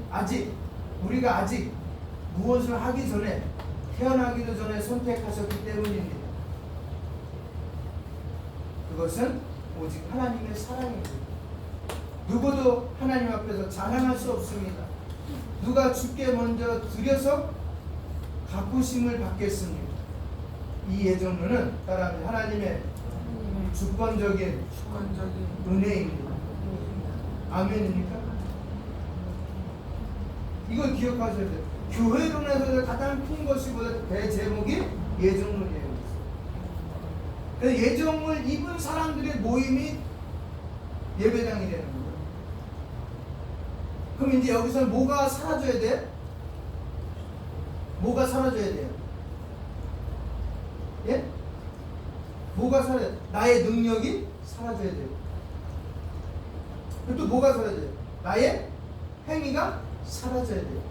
우리가 아직 무엇을 하기 전에 태어나기도 전에 선택하셨기 때문입니다. 그것은 오직 하나님의 사랑입니다. 누구도 하나님 앞에서 자랑할 수 없습니다. 누가 주께 먼저 드려서 갚으심을 받겠습니다. 이 예정론은 따라하면 하나님의 주권적인 은혜입니다. 아멘입니까? 이걸 기억하셔야 돼요. 교회론에서 가장 큰 것이 대제목이 예정론이에요. 그래서 예정을 입은 사람들의 모임이 예배당이 되는 거예요. 그럼 이제 여기서 뭐가 사라져야 돼? 뭐가 사라져야 돼요? 예? 뭐가 사라져야 돼? 나의 능력이 사라져야 돼요. 또 뭐가 사라져야 돼요? 나의 행위가 사라져야 돼요.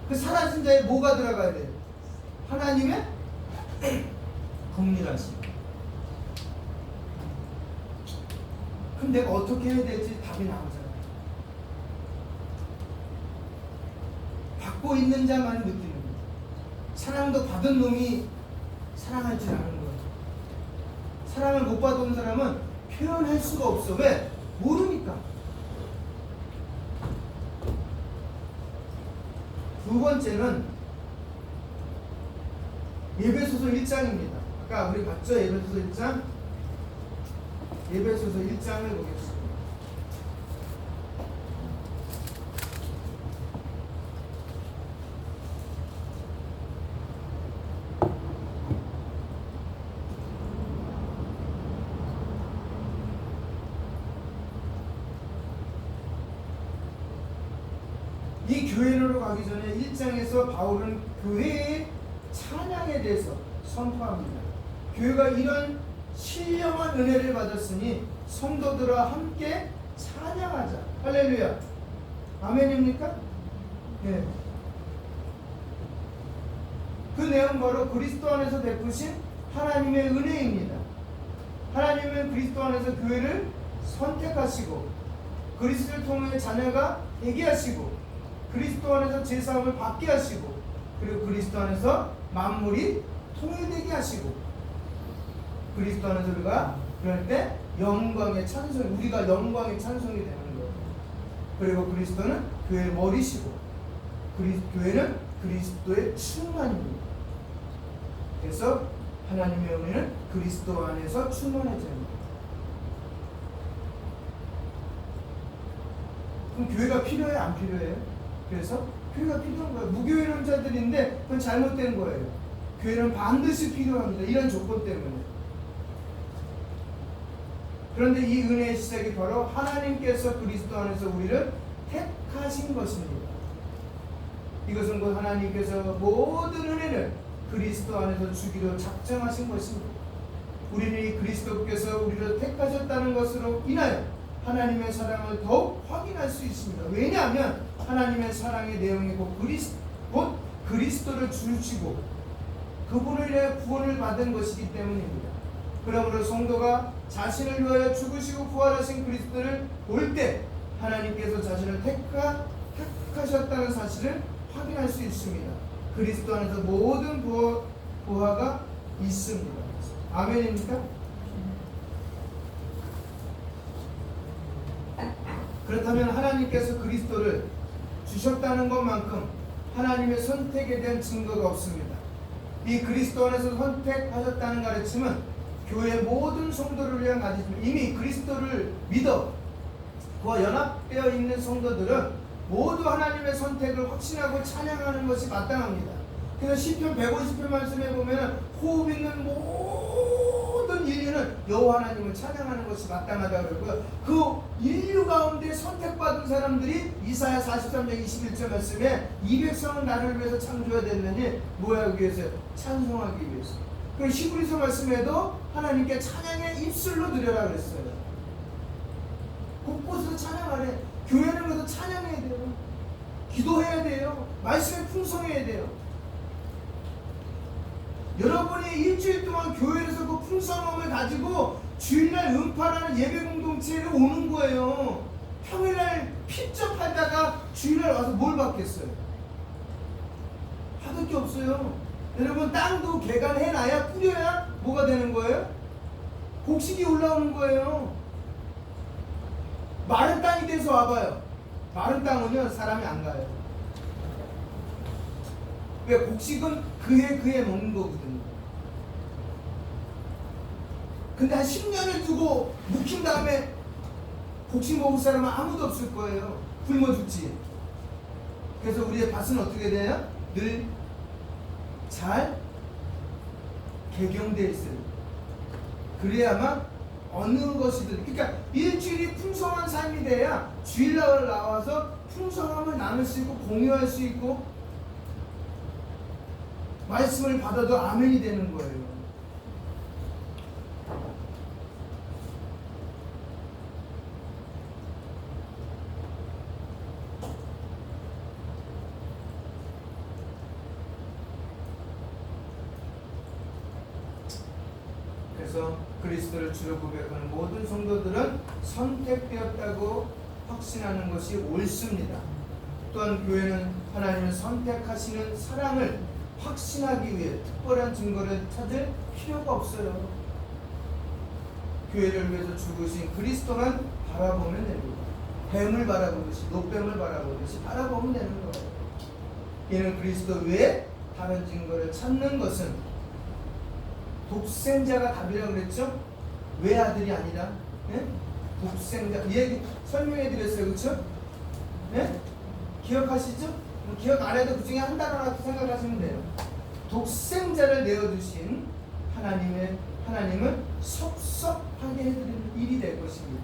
그 사라진 자에 뭐가 들어가야 돼요? 하나님의 긍휼하심. 그럼 내가 어떻게 해야 될지 답이 나오잖아요. 받고 있는 자만 느끼는 거예요. 사랑도 받은 놈이 사랑할 줄 아는 거예요. 사랑을 못 받은 사람은 표현할 수가 없어. 왜? 모르니까. 두 번째는 에베소서 1장입니다. 아까 우리 봤죠? 에베소서 1장. 에베소서 1장을 보겠습니다. 이 교회로 가기 전에 1장에서 바울은 교회의 찬양에 대해서 선포합니다. 교회가 이런 신령한 은혜를 받았으니 성도들과 함께 찬양하자. 할렐루야. 아멘입니까? 네. 그 내용 바로 그리스도 안에서 베푸신 하나님의 은혜입니다. 하나님은 그리스도 안에서 교회를 선택하시고 그리스도를 통해 자녀가 되게 하시고 그리스도 안에서 제사함을 받게 하시고 그리고 그리스도 안에서 만물이 통일되게 하시고 그리스도 안에서 우리가 그럴 때 영광의 찬송, 우리가 영광의 찬송이 되는 거예요. 그리고 그리스도는 교회의 머리시고 교회는 그리스도의 충만입니다. 그래서 하나님의 은혜는 그리스도 안에서 충만해집니다. 그럼 교회가 필요해? 안 필요해요? 그래서 교회가 필요한 거예요. 무교회론자들인데 그건 잘못된 거예요. 교회는 반드시 필요합니다. 이런 조건 때문에. 그런데 이 은혜의 시작이 바로 하나님께서 그리스도 안에서 우리를 택하신 것입니다. 이것은 곧 하나님께서 모든 은혜를 그리스도 안에서 주기로 작정하신 것입니다. 우리는 이 그리스도께서 우리를 택하셨다는 것으로 인하여 하나님의 사랑을 더욱 확인할 수 있습니다. 왜냐하면 하나님의 사랑의 내용이 곧 그리스도를 주시고 그분을 위해 구원을 받은 것이기 때문입니다. 그러므로 성도가 자신을 위하여 죽으시고 부활하신 그리스도를 볼 때 하나님께서 자신을 택하셨다는 사실을 확인할 수 있습니다. 그리스도 안에서 모든 보화가 있습니다. 아멘입니까? 그렇다면 하나님께서 그리스도를 주셨다는 것만큼 하나님의 선택에 대한 증거가 없습니다. 이 그리스도 안에서 선택하셨다는 가르침은 교회 모든 성도를 위한 가르침입니다. 이미 그리스도를 믿어 그와 연합되어 있는 성도들은 모두 하나님의 선택을 확신하고 찬양하는 것이 마땅합니다. 그래서 시편 150편 말씀에 보면 호흡 있는 모든 인류는 여호와 하나님을 찬양하는 것이 마땅하다고 그러고요. 그 인류 가운데 선택받은 사람들이 이사야 43장 21절 말씀에 이 백성은 나를 위해서 창조되었느니 뭐 하기 위해서? 찬송하기 위해서. 그 히브리서 말씀에도 하나님께 찬양의 입술로 드려라 그랬어요. 곳곳에서 찬양하래. 교회는 그래서 찬양해야 돼요. 기도해야 돼요. 말씀에 풍성해야 돼요. 여러분이 일주일 동안 교회에서 그 풍성함을 가지고 주일날 음파라는 예배 공동체에 오는 거예요. 평일날 핍접하다가 주일날 와서 뭘 받겠어요? 받을 게 없어요. 여러분 땅도 개간해놔야 뿌려야 뭐가 되는 거예요? 곡식이 올라오는 거예요. 마른 땅이 돼서 와봐요. 마른 땅은요 사람이 안 가요. 왜? 곡식은 그해 먹는 거거든요. 근데 한 10년을 두고 묵힌 다음에 곡식 먹을 사람은 아무도 없을 거예요. 굶어 죽지. 그래서 우리의 밭은 어떻게 돼요? 늘 잘 개경되어 있어요. 그래야만 어느 것이든, 그러니까 일주일이 풍성한 삶이 돼야 주일날 나와서 풍성함을 나눌 수 있고 공유할 수 있고 말씀을 받아도 아멘이 되는 거예요. 그래서 그리스도를 주로 고백하는 모든 성도들은 선택되었다고 확신하는 것이 옳습니다. 또한 교회는 하나님을 선택하시는 사랑을 확신하기 위해 특별한 증거를 찾을 필요가 없어요. 교회를 위해서 죽으신 그리스도만 바라보면 됩니다. 뱀을 바라보듯이, 노뱀을 바라보듯이 바라보면 되는 거예요. 이는 그리스도 외에 다른 증거를 찾는 것은 독생자가 답이라고 그랬죠? 외아들이 아니라, 예? 독생자. 이 얘기 설명해 드렸어요. 그렇죠? 예? 기억하시죠? 기억 안 해도 그 중에 한 단어라도 생각하시면 돼요. 독생자를 내어두신 하나님을 섭섭하게 해드리는 일이 될 것입니다.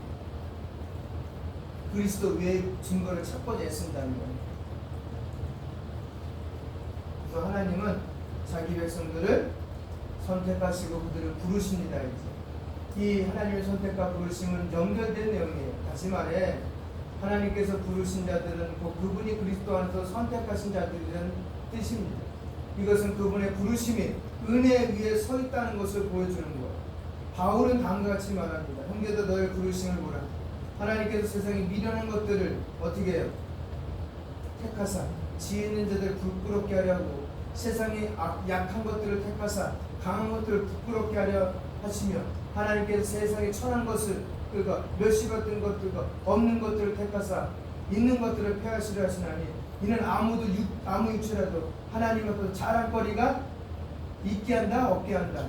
그리스도 외의 증거를 찾고자 애쓴다는 거예요. 그래서 하나님은 자기 백성들을 선택하시고 그들을 부르십니다. 이제 이 하나님의 선택과 부르심은 연결된 내용이에요. 다시 말해 하나님께서 부르신 자들은 그분이 그리스도 안에서 선택하신 자들이라는 뜻입니다. 이것은 그분의 부르심이 은혜 위에 서 있다는 것을 보여주는 거예요. 바울은 다음과 같이 말합니다. 형제들 너의 부르심을 보라. 하나님께서 세상에 미련한 것들을 어떻게 해요? 택하사 지혜 있는 자들을 부끄럽게 하려고 세상에 약한 것들을 택하사 강한 것들을 부끄럽게 하려 하시며 하나님께서 세상에 천한 것을 그가 멸시 받은 것들과 없는 것들을 택하사 있는 것들을 폐하시려 하시나니 이는 아무 육체라도 하나님 앞에서 자랑거리가 있게 한다 없게 한다.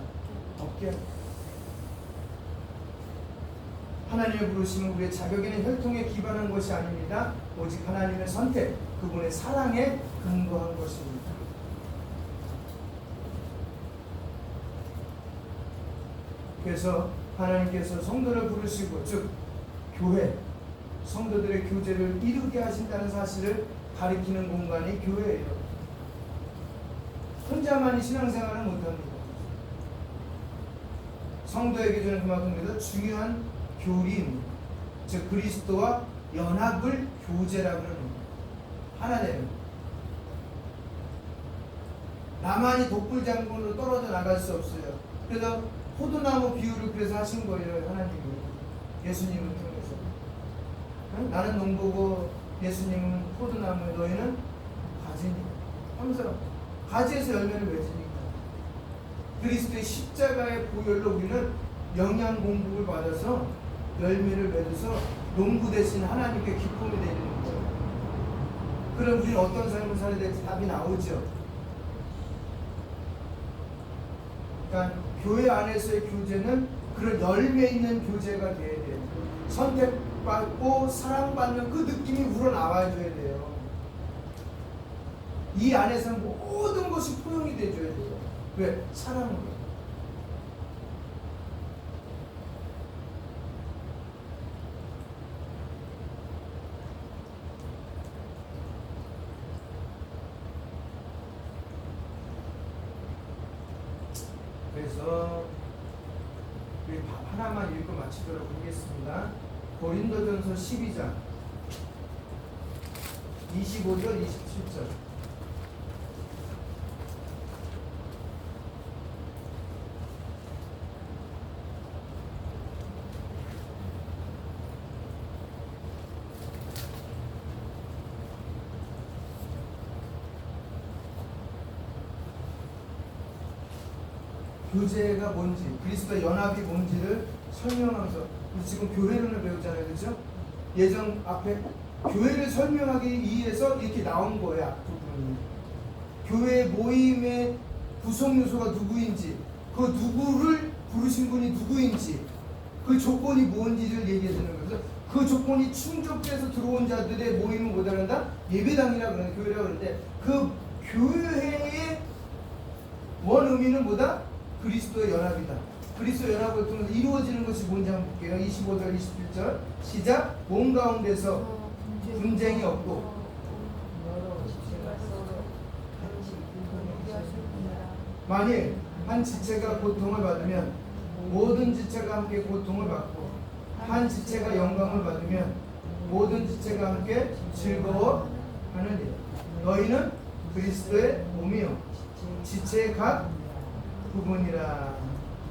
없게 한다. 하나님의 부르심은 우리의 자격에는 혈통에 기반한 것이 아닙니다. 오직 하나님의 선택, 그분의 사랑에 근거한 것입니다. 그래서 하나님께서 성도를 부르시고, 즉 교회, 성도들의 교제를 이루게 하신다는 사실을 가리키는 공간이 교회예요. 혼자만이 신앙생활은 못합니다. 성도에게 주는 그만큼 더 중요한 교리입니다. 즉 그리스도와 연합을 교제라고 하는 겁니다. 하나 되는 겁니다. 나만이 독불장군으로 떨어져 나갈 수 없어요. 그래서 포도나무 비유를 그래서 하신 거예요. 하나님이 예수님을 통해서. 나는 농부고 예수님은 포도나무에 너희는 가지니까. 하면서 가지에서 열매를 맺으니까. 그리스도의 십자가의 보혈로 우리는 영양 공급을 받아서 열매를 맺어서 농부 대신 하나님께 기쁨이 되는 거예요. 그럼 우리는 어떤 삶을 살아야 될지 답이 나오죠. 그러니까 교회 안에서의 교제는 그런 열매 있는 교제가 돼야 돼요. 선택받고 사랑받는 그 느낌이 우러나와줘야 돼요. 이 안에서 모든 것이 포용이 돼줘야 돼요. 왜? 사랑으로. 그래서 우리 하나만 읽고 마치도록 하겠습니다. 고린도전서 12장 25절 27절. 교제가 뭔지, 그리스도의 연합이 뭔지를 설명하면서 우리 지금 교회론을 배우잖아요, 그렇죠? 예전 앞에 교회를 설명하기 위해서 이렇게 나온 거예요, 앞부분이. 교회 모임의 구성 요소가 누구인지, 그 누구를 부르신 분이 누구인지, 그 조건이 뭔지를 얘기해 주는 거예요. 그래서 그 조건이 충족돼서 들어온 자들의 모임을 못 한다? 예배당이라고 그러는 교회라고 그러는데, 그 교회의 원 의미는 뭐다? 그리스도의 연합이다. 그리스도의 연합을 통해서 이루어지는 것이 뭔지 한번 볼게요. 25절 27절 시작. 몸 가운데서 분쟁이 없고 만일 한 지체가 고통을 받으면 모든 지체가 함께 고통을 받고 한 지체가 영광을 받으면 모든 지체가 함께 즐거워하느니라. 너희는 그리스도의 몸이요 지체의 각 부분이라.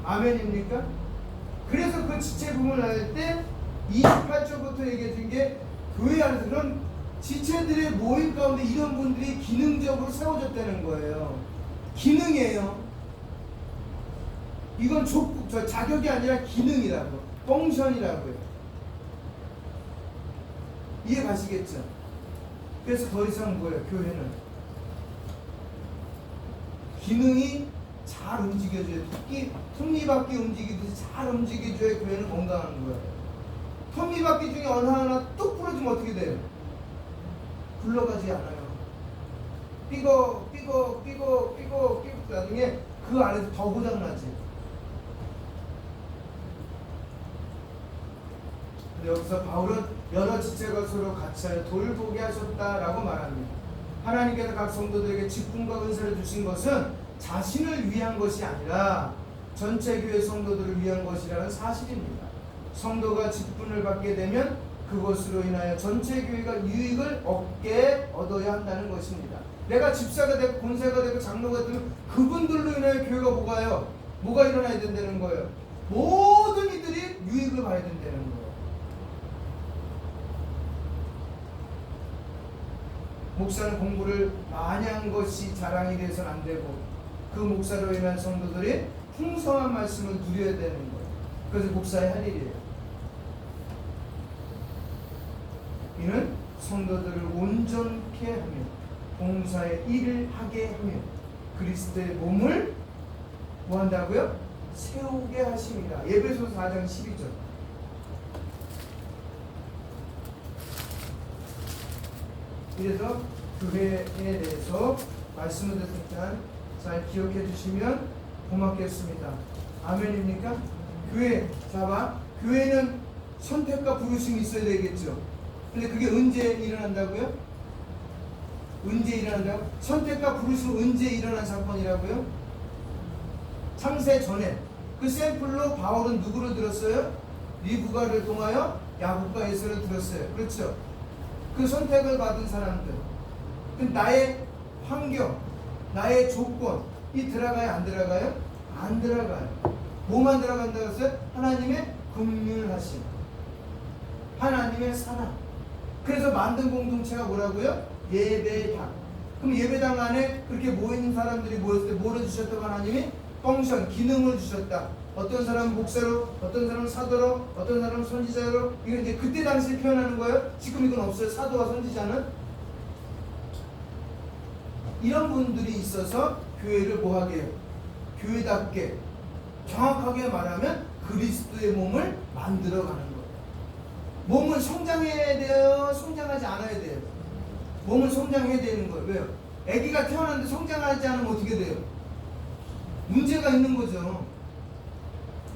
아멘입니까? 그래서 그 지체 부분을 할 때 28절부터 얘기해 준 게 교회 안에서 그런 지체들의 모임 가운데 이런 분들이 기능적으로 세워졌다는 거예요. 기능이에요. 이건 저 자격이 아니라 기능이라고, 펑션이라고요. 이해 가시겠죠? 그래서 더 이상 뭐예요? 교회는 기능이 잘 움직여줘야, 톱니바퀴 움직이듯이 잘 움직여줘야 교회는 건강한 거예요. 톱니바퀴 중에 어느 하나 뚝 부러지면 어떻게 돼요? 굴러가지 않아요. 삐걱 나중에 그 안에서 더 고장나지. 근데 여기서 바울은 여러 지체가 서로 같이 하여 돌보게 하셨다라고 말합니다. 하나님께서 각 성도들에게 직분과 은사를 주신 것은 자신을 위한 것이 아니라 전체 교회 성도들을 위한 것이라는 사실입니다. 성도가 직분을 받게 되면 그것으로 인하여 전체 교회가 유익을 얻어야 한다는 것입니다. 내가 집사가 되고 권사가 되고 장로가 되면 그분들로 인하여 교회가 뭐가 일어나야 된다는 거예요. 모든 이들이 유익을 봐야 된다는 거예요. 목사는 공부를 많이 한 것이 자랑이 돼서는 안 되고 그 목사로 인한 성도들이 풍성한 말씀을 누려야 되는 거예요. 그것이 목사의 할 일이에요. 이는 성도들을 온전케 하며 봉사의 일을 하게 하며 그리스도의 몸을 뭐 한다고요? 세우게 하십니다. 에베소서 4장 12절. 이래서 교회에 대해서 말씀을 듣는 잘 기억해 주시면 고맙겠습니다. 아멘입니까? 교회, 자봐. 교회는 선택과 부르심이 있어야 되겠죠. 근데 그게 언제 일어난다고요? 언제 일어난다고? 선택과 부르심 언제 일어난 사건이라고요? 창세 전에. 그 샘플로 바울은 누구를 들었어요? 리브가를 통하여 야곱과 에서를 들었어요. 그렇죠? 그 선택을 받은 사람들. 나의 환경, 나의 조건이 들어가요? 안 들어가요? 안 들어가요. 뭐만 들어간다고 했어요? 하나님의 긍휼하심, 하나님의 사랑. 그래서 만든 공동체가 뭐라고요? 예배당. 그럼 예배당 안에 그렇게 모이는 사람들이 모였을 때 뭐를 주셨다고 하나님이? 펑션, 기능을 주셨다. 어떤 사람은 목사로, 어떤 사람은 사도로, 어떤 사람은 선지자로. 이건 이제 그때 당시에 표현하는 거예요. 지금 이건 없어요. 사도와 선지자는. 이런 분들이 있어서 교회를 뭐하게 해요? 교회답게 정확하게 말하면 그리스도의 몸을 만들어가는 거예요. 몸은 성장해야 돼요? 성장하지 않아야 돼요? 몸은 성장해야 되는 거예요. 왜요? 아기가 태어났는데 성장하지 않으면 어떻게 돼요? 문제가 있는 거죠.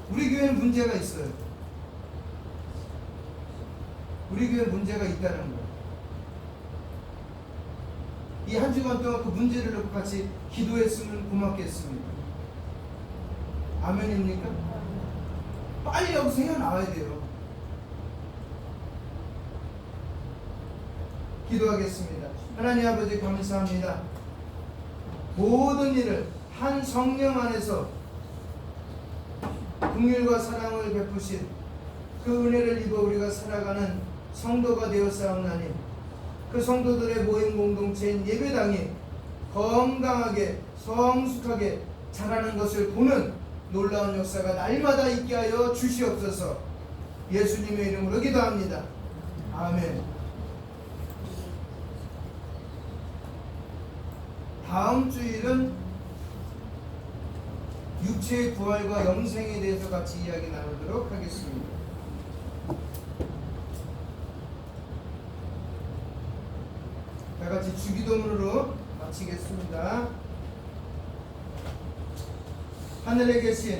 우리 교회는 문제가 있어요. 우리 교회는 문제가 있다는 거예요. 이 한 주간 동안 그 문제를 놓고 같이 기도했으면 고맙겠습니다. 아멘입니까? 빨리 여기서 헤어나와야 돼요. 기도하겠습니다. 하나님 아버지 감사합니다. 모든 일을 한 성령 안에서 긍휼과 사랑을 베푸신 그 은혜를 입어 우리가 살아가는 성도가 되었사옵나니 그 성도들의 모임 공동체인 예배당이 건강하게 성숙하게 자라는 것을 보는 놀라운 역사가 날마다 있게 하여 주시옵소서. 예수님의 이름으로 기도합니다. 아멘. 다음 주일은 육체의 부활과 영생에 대해서 같이 이야기 나누도록 하겠습니다. 다 같이 주기도문으로 마치겠습니다. 하늘에 계신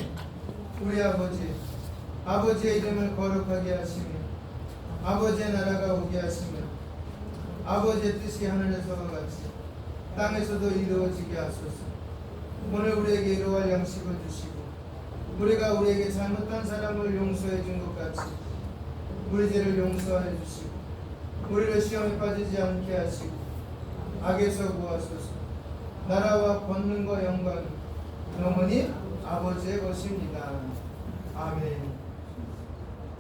우리 아버지, 아버지의 이름을 거룩하게 하시며 아버지의 나라가 오게 하시며 아버지의 뜻이 하늘에서와 같이 땅에서도 이루어지게 하소서. 오늘 우리에게 이루어갈 양식을 주시고 우리가 우리에게 잘못한 사람을 용서해 준 것 같이 우리 죄를 용서해 주시고 우리를 시험에 빠지지 않게 하시고 악에서 구하소서. 나라와 권능과 영광은 영원히 아버지의 것입니다. 아멘.